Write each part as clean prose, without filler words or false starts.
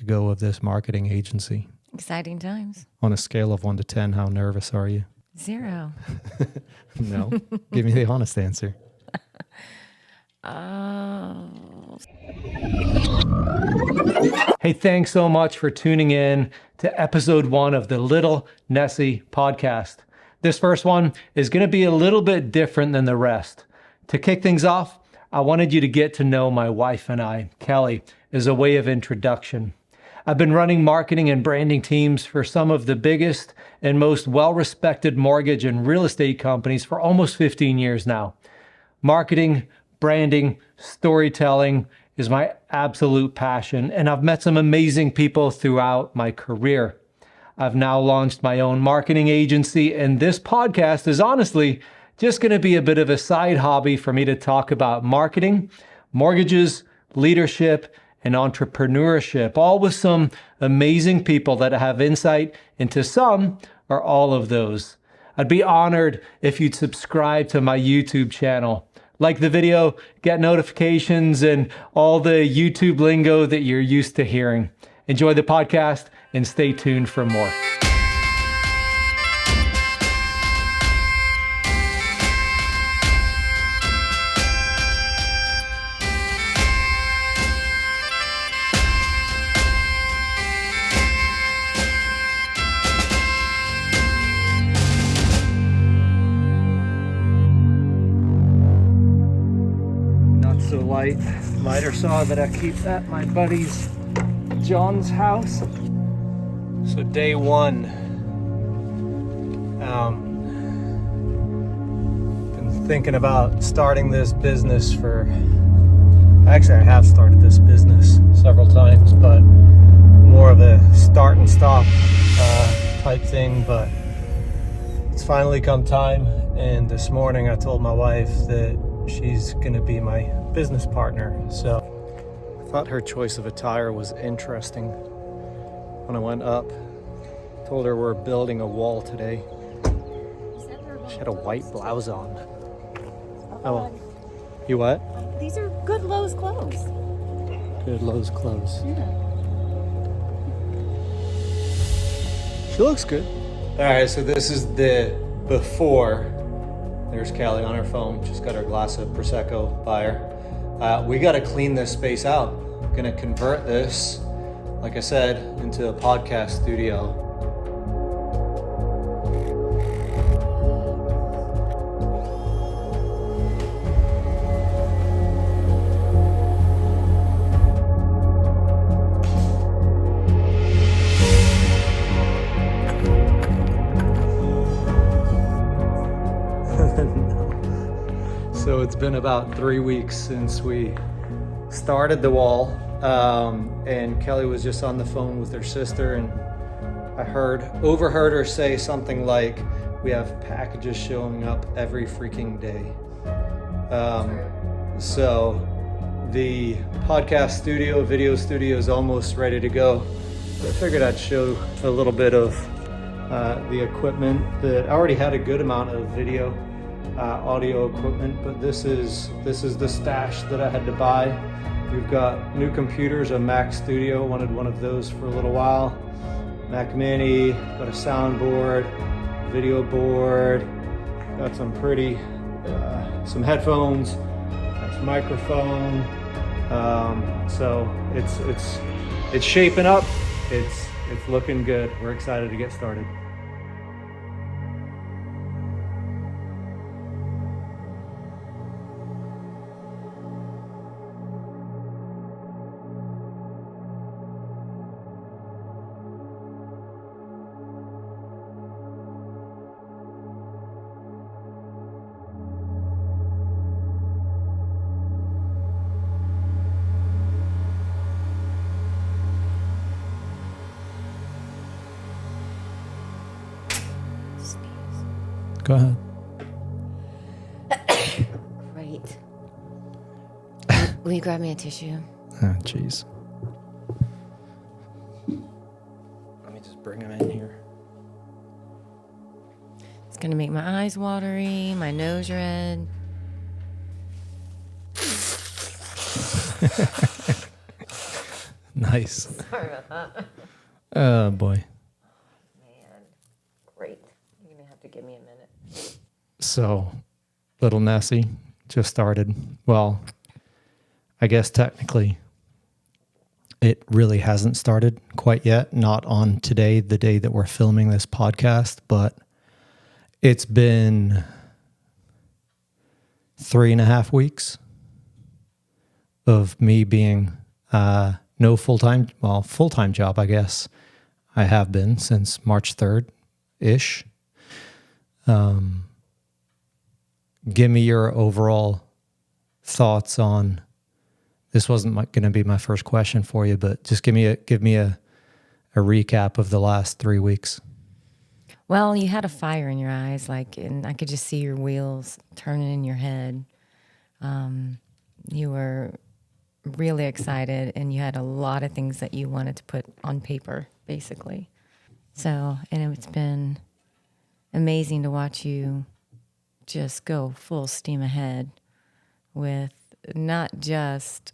ago of this marketing agency. Exciting times. On a scale of 1 to 10, how nervous are you? 0. No. Give me the honest answer. Hey, thanks so much for tuning in to episode 1 of the Little Nessy podcast. This first one is going to be a little bit different than the rest. To kick things off, I wanted you to get to know my wife and I, Kelly, as a way of introduction. I've been running marketing and branding teams for some of the biggest and most well-respected mortgage and real estate companies for almost 15 years now. Marketing, branding, storytelling is my absolute passion, and I've met some amazing people throughout my career. I've now launched my own marketing agency, and this podcast is honestly just going to be a bit of a side hobby for me to talk about marketing, mortgages, leadership, and entrepreneurship, all with some amazing people that have insight into some or all of those. I'd be honored if you'd subscribe to my YouTube channel. Like the video, get notifications, and all the YouTube lingo that you're used to hearing. Enjoy the podcast and stay tuned for more. Lighter saw that I keep at my buddy's John's house. So day 1, been thinking about starting this business actually I have started this business several times, but more of a start and stop type thing, but it's finally come time, and this morning I told my wife that she's gonna be my business partner. So I thought her choice of attire was interesting. When I went up, told her we're building a wall today. She had a white blouse on. Oh, you what? These are good Lowe's clothes. Good Lowe's clothes. Yeah. She looks good. All right, so this is the before. There's Callie on her phone. Just got her glass of Prosecco by her. We got to clean this space out. I'm going to convert this, like I said, into a podcast studio. So it's been about 3 weeks since we started the wall, and Kelly was just on the phone with her sister, and I overheard her say something like, "We have packages showing up every freaking day." So the podcast studio, video studio is almost ready to go. So I figured I'd show a little bit of the equipment that I already had a good amount of video. Audio equipment, but this is the stash that I had to buy. We've got new computers, a Mac Studio, wanted one of those for a little while. Mac Mini, got a soundboard, video board, got some some headphones, some microphone. So it's shaping up. It's looking good. We're excited to get started. Go ahead. Great. Will you grab me a tissue? Oh, jeez. Let me just bring him in here. It's going to make my eyes watery, my nose red. Nice. Nice. Sorry about that. Oh, boy. Man, great. You're going to have to give me a minute. So, Little Nessie just started. Well, I guess technically it really hasn't started quite yet. Not on today, the day that we're filming this podcast, but it's been 3.5 weeks of me being no full-time job, I guess. I have been since March 3rd-ish. Give me your overall thoughts on, this wasn't going to be my first question for you, but just give me a recap of the last 3 weeks. Well, you had a fire in your eyes, and I could just see your wheels turning in your head. You were really excited, and you had a lot of things that you wanted to put on paper, basically. So, and it's been amazing to watch you just go full steam ahead with not just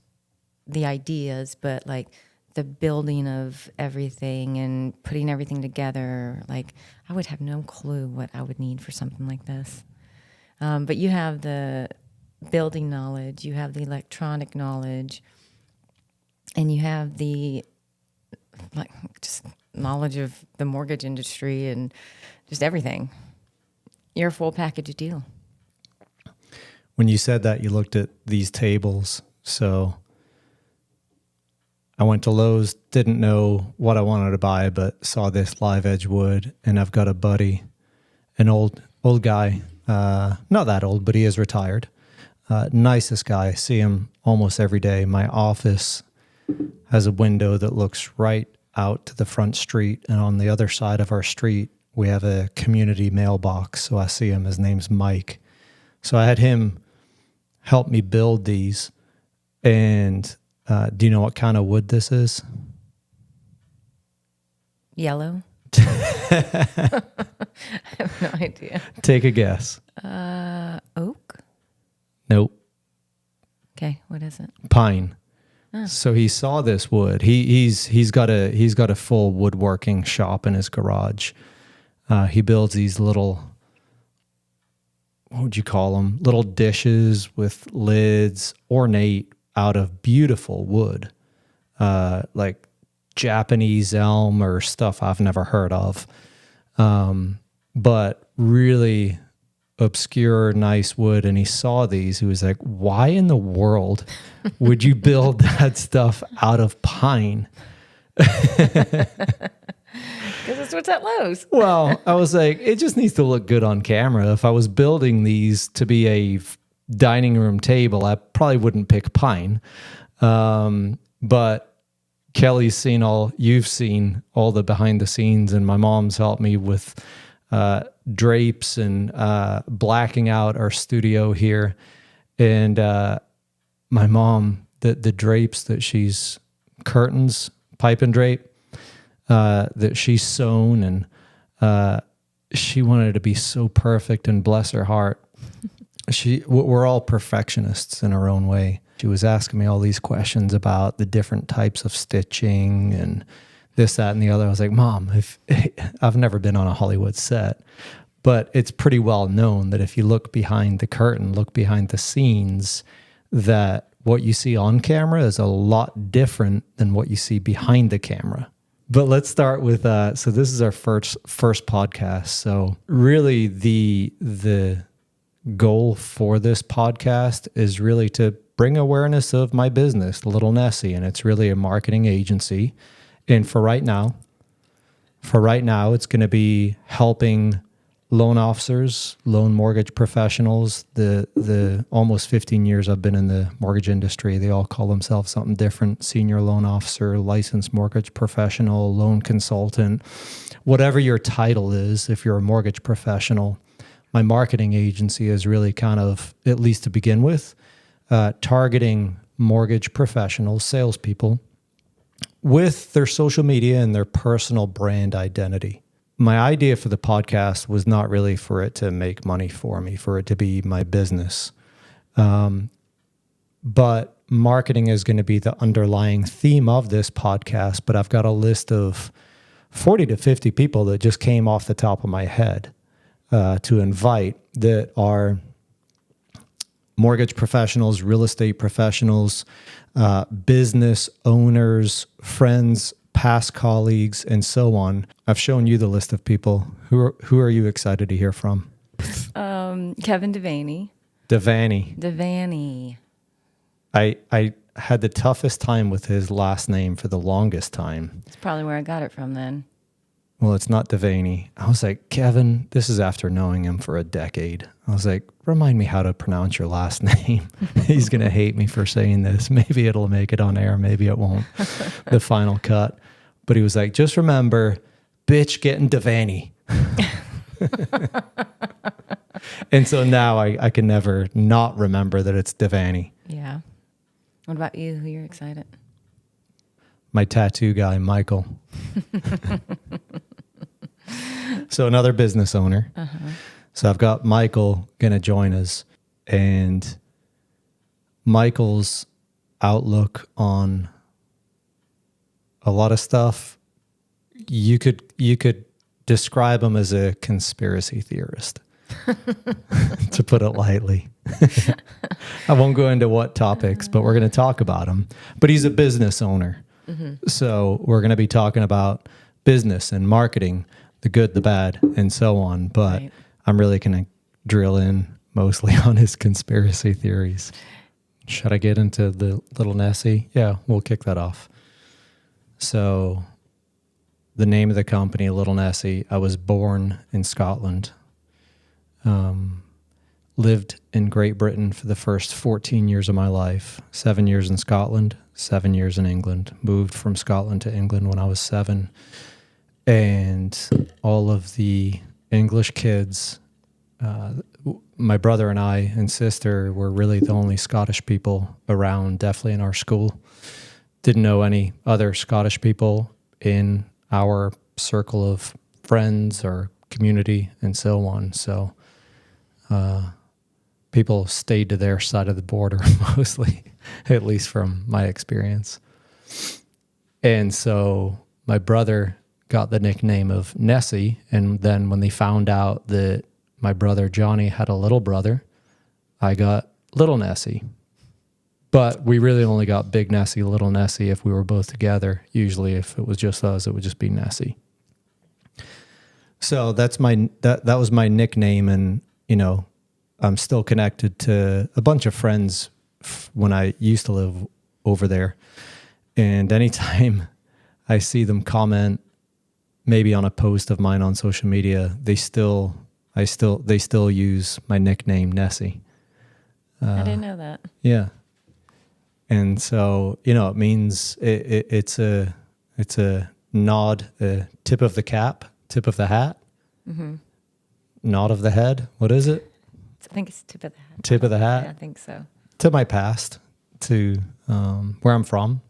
the ideas, but like the building of everything and putting everything together. Like, I would have no clue what I would need for something like this. But you have the building knowledge, you have the electronic knowledge, and you have the just knowledge of the mortgage industry and just everything. You're a full package deal. When you said that, you looked at these tables. So I went to Lowe's, didn't know what I wanted to buy, but saw this live edge wood, and I've got a buddy, an old guy, not that old, but he is retired. Nicest guy. I see him almost every day. My office has a window that looks right out to the front street, and on the other side of our street, we have a community mailbox. So I see him. His name's Mike. So I had him help me build these. And do you know what kind of wood this is? Yellow? I have no idea. Take a guess. Oak? Nope. Okay, what is it? Pine. So he saw this wood. He's got a full woodworking shop in his garage. He builds these little, what would you call them? Little dishes with lids, ornate, out of beautiful wood, like Japanese elm or stuff I've never heard of, but really obscure, nice wood. And he saw these. He was like, why in the world would you build that stuff out of pine? Because it's what's at Lowe's. Well, I was like, it just needs to look good on camera. If I was building these to be a dining room table, I probably wouldn't pick pine. But Kelly's you've seen all the behind the scenes, and my mom's helped me with drapes and blacking out our studio here. And my mom, the drapes that she's, curtains, pipe and drape, that she's sewn, and she wanted it to be so perfect, and bless her heart. We're all perfectionists in our own way. She was asking me all these questions about the different types of stitching and this, that, and the other. I was like, Mom, I've never been on a Hollywood set, but it's pretty well known that if you look behind the curtain, look behind the scenes, that what you see on camera is a lot different than what you see behind the camera. But let's start with, so this is our first podcast. So really the goal for this podcast is really to bring awareness of my business, Little Nessy, and it's really a marketing agency. And for right now, it's going to be helping loan officers, loan mortgage professionals. The almost 15 years I've been in the mortgage industry, they all call themselves something different: senior loan officer, licensed mortgage professional, loan consultant, whatever your title is. If you're a mortgage professional, my marketing agency is really kind of, at least to begin with, targeting mortgage professionals, salespeople, with their social media and their personal brand identity. My idea for the podcast was not really for it to make money for me, for it to be my business. But marketing is going to be the underlying theme of this podcast, but I've got a list of 40 to 50 people that just came off the top of my head to invite that are mortgage professionals, real estate professionals, business owners, friends, past colleagues, and so on. I've shown you the list of people. Who are you excited to hear from? Kevin Devaney. Devaney. I had the toughest time with his last name for the longest time. That's probably where I got it from then. Well, it's not Devaney. I was like, Kevin, this is after knowing him for a decade. I was like, remind me how to pronounce your last name. He's going to hate me for saying this. Maybe it'll make it on air. Maybe it won't. The final cut. But he was like, just remember, bitch getting Devaney. And so now I can never not remember that it's Devaney. Yeah. What about you? Who you're excited? My tattoo guy, Michael. So another business owner. Uh-huh. So I've got Michael going to join us, and Michael's outlook on a lot of stuff, you could describe him as a conspiracy theorist, to put it lightly. I won't go into what topics, but we're going to talk about him. But he's a business owner. Mm-hmm. So we're going to be talking about business and marketing, the good, the bad, and so on. But right. I'm really going to drill in mostly on his conspiracy theories. Should I get into the Little Nessy? Yeah, we'll kick that off. So the name of the company, Little Nessy, I was born in Scotland. Lived in Great Britain for the first 14 years of my life, 7 years in Scotland, 7 years in England. Moved from Scotland to England when I was 7. And all of the English kids, my brother and I and sister were really the only Scottish people around, definitely in our school. Didn't know any other Scottish people in our circle of friends or community and so on. So people stayed to their side of the border mostly, at least from my experience. And so my brother got the nickname of Nessie. And then when they found out that my brother Johnny had a little brother, I got Little Nessy. But we really only got Big Nessie, Little Nessy if we were both together. Usually if it was just us, it would just be Nessie. So that was my nickname. And, you know, I'm still connected to a bunch of friends when I used to live over there. And anytime I see them comment maybe on a post of mine on social media, they still use my nickname Nessie. I didn't know that. Yeah. And so, you know, it means it's a nod, a tip of the cap, tip of the hat, mm-hmm. Nod of the head. What is it? I think it's tip of the hat. Tip of the hat? Yeah, I think so. To my past, to where I'm from.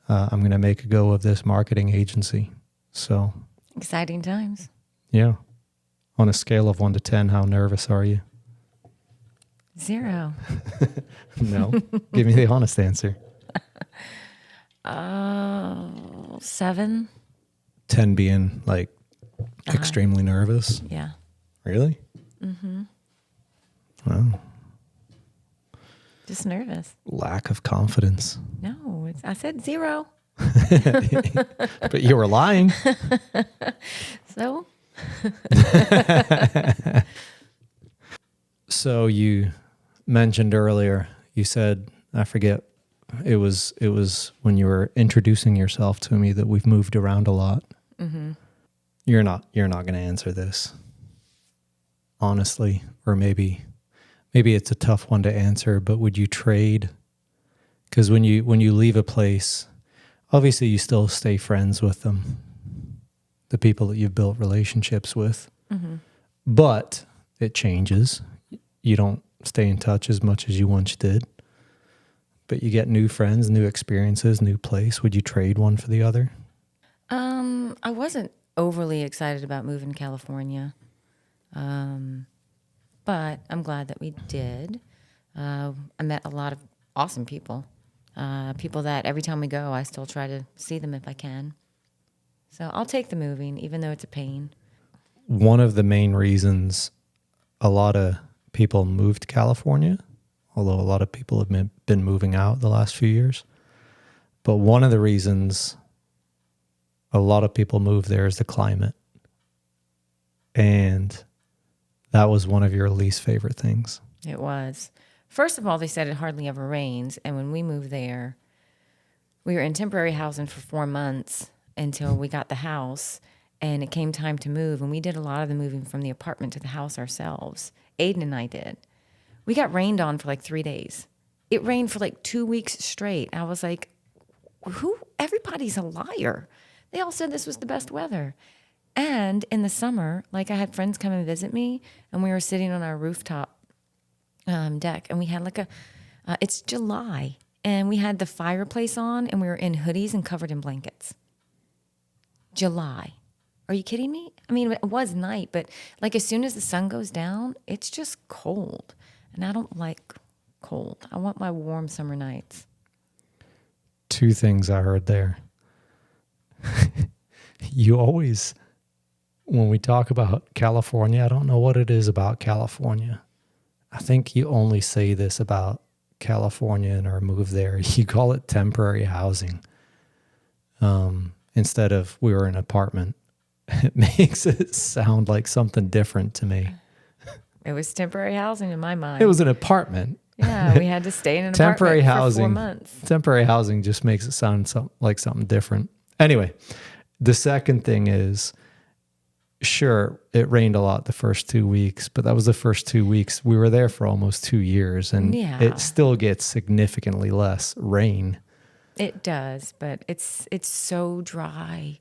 I'm going to make a go of this marketing agency. So exciting times. Yeah. On a scale of 1 to 10, how nervous are you? 0. No. Give me the honest answer. 7. 10 being like extremely nervous. Yeah. Really? Mm-hmm. Wow. Just nervous. Lack of confidence. No, I said 0. But you were lying. So? So you mentioned earlier, you said, I forget, it was when you were introducing yourself to me that we've moved around a lot. Mm-hmm. You're not going to answer this, honestly, or maybe it's a tough one to answer, but would you trade? Because when you leave a place, obviously you still stay friends with them, the people that you've built relationships with, mm-hmm. But it changes. You don't stay in touch as much as you once did, but you get new friends, new experiences, new place. Would you trade one for the other? I wasn't overly excited about moving to California. But I'm glad that we did. I met a lot of awesome people. People that every time we go, I still try to see them if I can. So I'll take the moving, even though it's a pain. One of the main reasons a lot of people moved to California, although a lot of people have been moving out the last few years, but one of the reasons a lot of people move there is the climate. And that was one of your least favorite things. It was. First of all, they said it hardly ever rains. And when we moved there, we were in temporary housing for 4 months until we got the house. And it came time to move. And we did a lot of the moving from the apartment to the house ourselves. Aiden and I did. We got rained on for like 3 days. It rained for like 2 weeks straight. I was like, everybody's a liar. They all said this was the best weather. And in the summer, like I had friends come and visit me, and we were sitting on our rooftop deck, and we had like it's July, and we had the fireplace on, and we were in hoodies and covered in blankets. July. Are you kidding me? I mean, it was night, but like as soon as the sun goes down, it's just cold. And I don't like cold. I want my warm summer nights. 2 things I heard there. You always, when we talk about California, I don't know what it is about California. I think you only say this about California and our move there. You call it temporary housing instead of we were in an apartment. It makes it sound like something different to me. It was temporary housing in my mind. It was an apartment. Yeah, we had to stay in an Temporary apartment housing. for 4 months. Temporary housing just makes it sound like something different. Anyway, the second thing is, sure, it rained a lot the first 2 weeks, but that was the first 2 weeks. We were there for almost 2 years, and it still gets significantly less rain. It does, but it's so dry.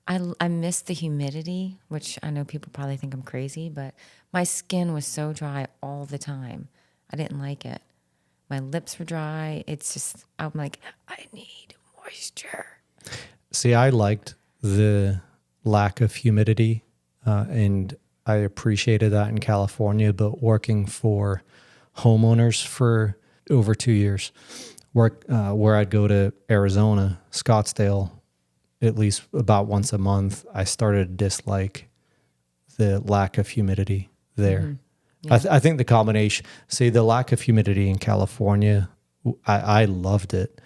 I miss the humidity, which I know people probably think I'm crazy, but my skin was so dry all the time. I didn't like it. My lips were dry. It's just, I'm like, I need moisture. See, I liked the lack of humidity, and I appreciated that in California, but working for homeowners for over 2 years, where I'd go to Arizona, Scottsdale, at least about once a month, I started to dislike the lack of humidity there. Mm-hmm. Yeah. I think the combination, see, the lack of humidity in California, I loved it,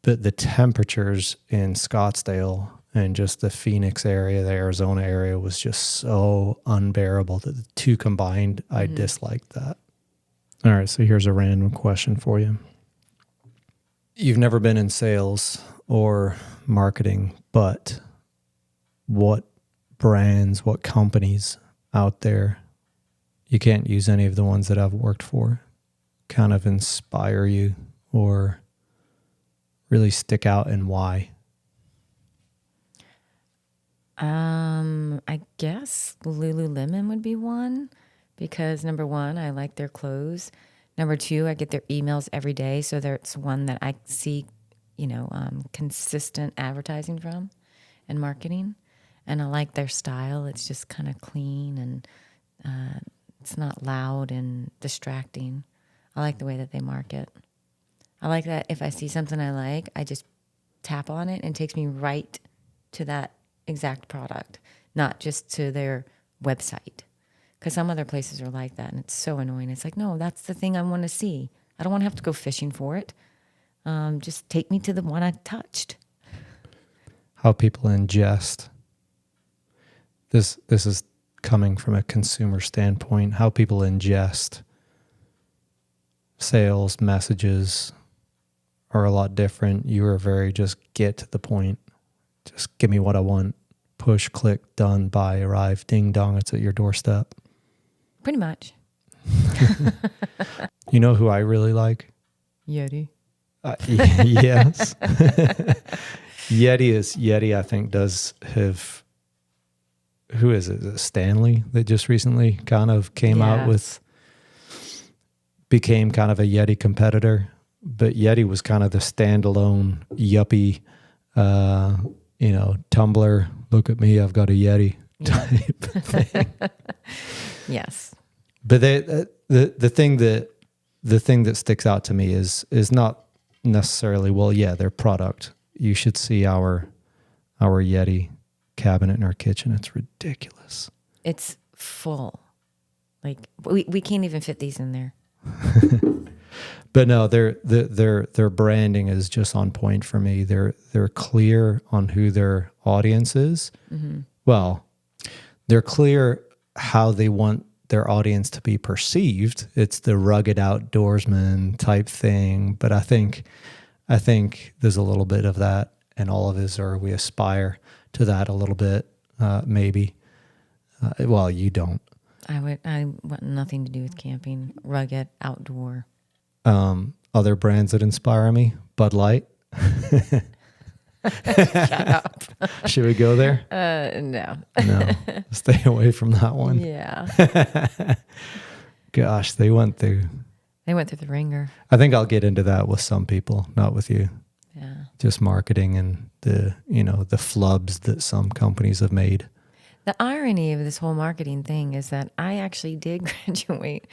but the temperatures in Scottsdale and just the Phoenix area, the Arizona area was just so unbearable that the two combined, I disliked that. All right, so here's a random question for you. You've never been in sales or marketing, but what brands, what companies out there, you can't use any of the ones that I've worked for, kind of inspire you or really stick out, and why? I guess Lululemon would be one, because number one, I like their clothes. Number two, I get their emails every day, so it's one that I see, consistent advertising from and marketing. And I like their style. It's just kind of clean, and it's not loud and distracting. I like the way that they market. I like that if I see something I like, I just tap on it and it takes me right to that exact product, not just to their website. Because some other places are like that, and it's so annoying. It's like, no, that's the thing I want to see. I don't want to have to go fishing for it. Just take me to the one I touched. How people ingest. This is coming from a consumer standpoint. How people ingest sales messages are a lot different. You are very just get to the point. Just give me what I want. Push, click, done, buy, arrive, ding dong, it's at your doorstep. Pretty much. You know who I really like? Yeti. Yes. Yeti, I think, does have, who is it? Is it Stanley that just recently kind of came out with, became kind of a Yeti competitor, but Yeti was kind of the standalone yuppie, Tumblr, look at me, I've got a Yeti type thing. Yes. But the thing that sticks out to me is not necessarily, well, yeah, their product. You should see our Yeti cabinet in our kitchen. It's ridiculous. It's full. Like we can't even fit these in there. But no, their branding is just on point for me. They're clear on who their audience is. Mm-hmm. Well, they're clear how they want their audience to be perceived. It's the rugged outdoorsman type thing. But I think there's a little bit of that in all of his, or we aspire to that a little bit, maybe. Well, you don't. I want nothing to do with camping, rugged, outdoor. Other brands that inspire me, Bud Light. Shut up. Should we go there? No. No, stay away from that one. Yeah. Gosh, they went through the ringer. I think I'll get into that with some people, not with you. Yeah. Just marketing and the flubs that some companies have made. The irony of this whole marketing thing is that I actually did graduate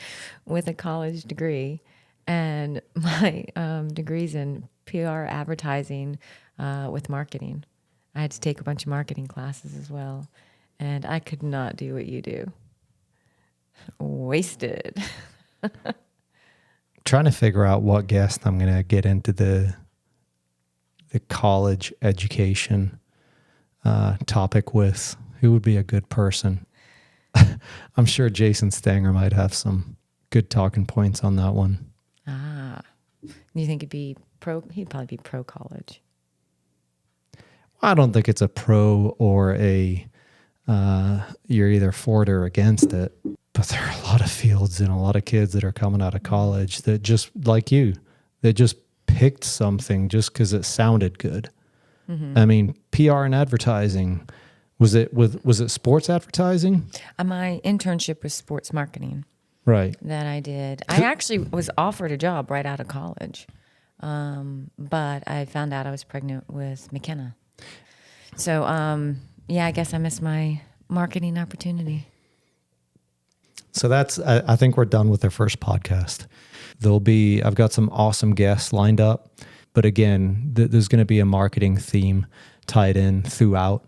with a college degree, and my degree's in PR advertising with marketing. I had to take a bunch of marketing classes as well, and I could not do what you do. Wasted. Trying to figure out what guest I'm going to get into the college education topic with. Who would be a good person? I'm sure Jason Stanger might have some good talking points on that one. You think it'd be pro? He'd probably be pro college. I don't think it's a pro or a you're either for it or against it. But there are a lot of fields and a lot of kids that are coming out of college that just like you, they just picked something just because it sounded good. Mm-hmm. I mean, PR and advertising. Was it sports advertising? My internship was sports marketing. Right. That I did. I actually was offered a job right out of college, but I found out I was pregnant with McKenna. So, I guess I missed my marketing opportunity. So I think we're done with our first podcast. I've got some awesome guests lined up, but again, there's going to be a marketing theme tied in throughout.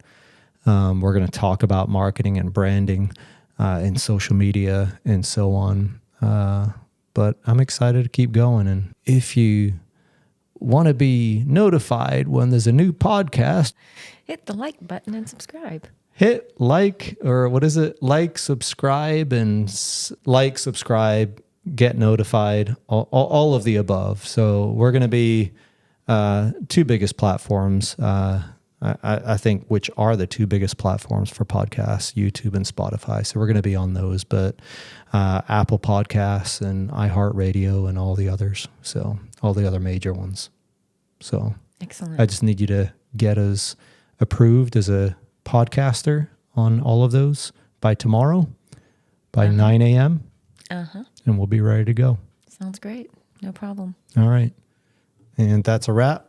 We're going to talk about marketing and branding and social media and so on. But I'm excited to keep going. And if you want to be notified when there's a new podcast, hit the like button and subscribe. Hit like, or what is it? Like, subscribe, get notified, all of the above. So we're going to be two biggest platforms. I think, which are the two biggest platforms for podcasts, YouTube and Spotify. So we're going to be on those, but Apple Podcasts and iHeartRadio and all the others. So all the other major ones. So excellent. I just need you to get us approved as a podcaster on all of those by tomorrow, by 9 a.m. And we'll be ready to go. Sounds great. No problem. All right. And that's a wrap.